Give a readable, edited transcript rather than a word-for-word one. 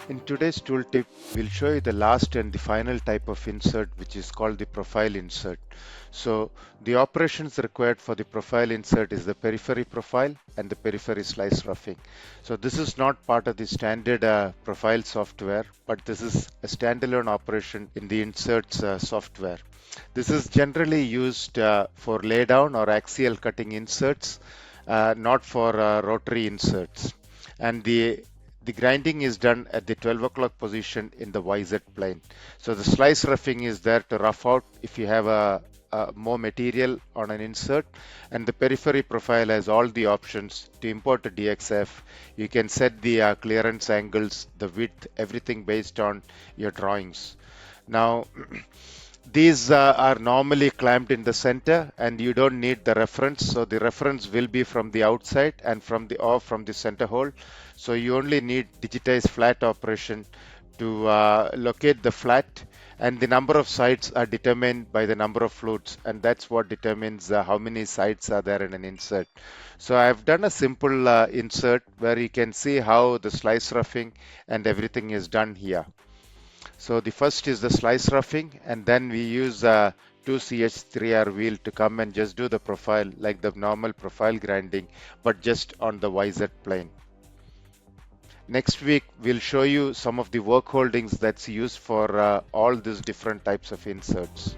In today's tooltip, we'll show you the last and the final type of insert, which is called the profile insert. So the operations required for the profile insert is the periphery profile and the periphery slice roughing. So this is not part of the standard profile software, but this is a standalone operation in the inserts software. This is generally used for laydown or axial cutting inserts, not for rotary inserts. And the grinding is done at the 12 o'clock position in the YZ plane. So the slice roughing is there to rough out if you have more material on an insert, and the periphery profile has all the options to import a DXF. You can set the clearance angles, the width, everything based on your drawings. Now, these are normally clamped in the center and you don't need the reference. So the reference will be from the outside and from the center hole. So you only need digitized flat operation to locate the flat, and the number of sides are determined by the number of flutes, and that's what determines how many sides are there in an insert. So I've done a simple insert where you can see how the slice roughing and everything is done here. So the first is the slice roughing, and then we use 2CH3R wheel to come and just do the profile like the normal profile grinding, but just on the YZ plane. Next week, we'll show you some of the work holdings that's used for all these different types of inserts.